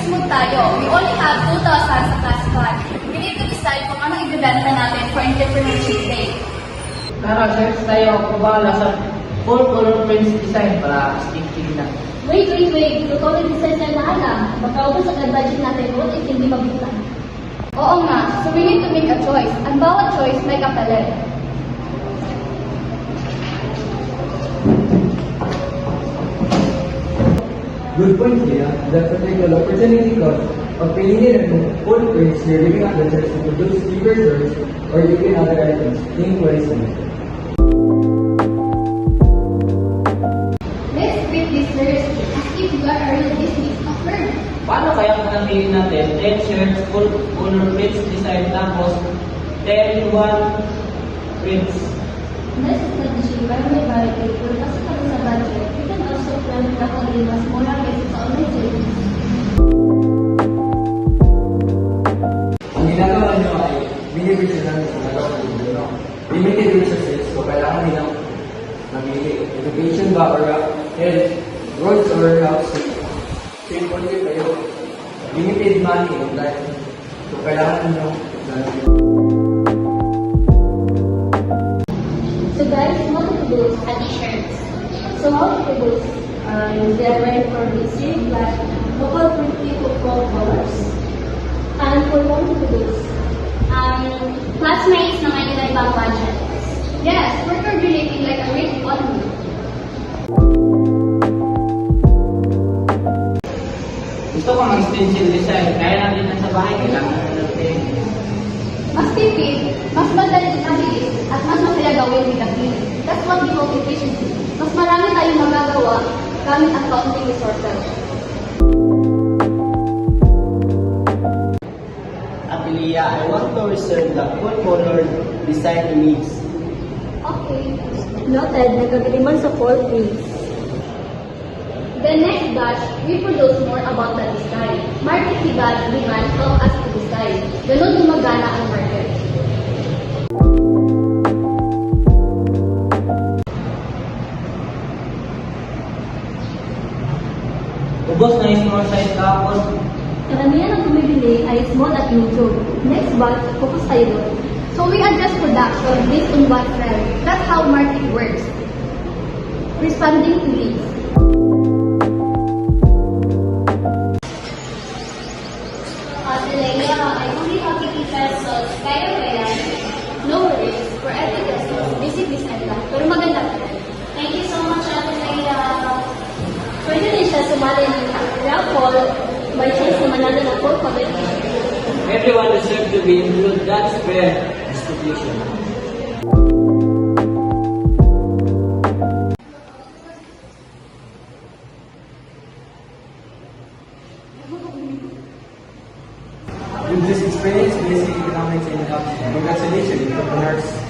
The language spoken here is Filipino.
next move tayo. We only have 2,000 sa class fund. We need to decide kung anong ibibenta natin for Entrepreneurship Day. Tara, search tayo kung bahala sa full color prints design para stick-stick na. Wait. Totoo yung design na nahala. Magkaubos ang budget natin kung if hindi mabutan. Oo nga, so we need to make a choice. Ang bawat choice may kapalit. Good point, Leah. That particular opportunity cost of piliin ng full prints you're giving up the chance to produce fewer shirts or even other items. Think wisely. Let's treat this seriously as if we are a real business, a firm. Paano kaya kung napili natin 10 shirts, full color prints design, tapos 10 one prints? Next strategy, para may variety, kung kasi kami sa budget, we can also plan the mas mura kaysa sa online savings. Ang ginagawa nyo ay binibigyan namin sa mga no? Limited resources so kailangan nilang namili. Education ba or health, roads or housing. Simple din kayo. Limited money on life. So kailangan nyo So guys, how to produce a t-shirts? So how to produce? They are meant for basic, like local pretty football colors. And for how to produce? Classmates naman nila ibang budget. Yes, we're coordinating like a real economy. Gusto ko mag-stencil design. Kaya natin lang sa bahay, kailangan natin. Mas tipid, mas madali mabilis, at mas masaya gawin with the team. That's what we call efficiency. Mas marami tayong magagawa gamit ang counting resources. Atelia, I want to reserve the full color design image. Okay. Noted, nagagaliman sa fall prints. The next batch, we produce more about the design. Market demand help us to decide. Ganun gumagana ang market. Ubos na yung small size tapos Karamihan ng bumibili ay small at medium. Next batch, focus tayo doon. So we adjust production based on what sells. That's how market works. Responding to needs. Leia, I only have 50 pesos. Kaya ba yan? No worries. For every pesos, basic design lang. Pero maganda pa rin. Thank you so much, Ate Leia. Pwede rin siya sumali ng raffle by chance na manalo ng full cover t-shirt. everyone deserves to be included. That's fair distribution. With this experience, basic economics and health. Congratulations, entrepreneurs.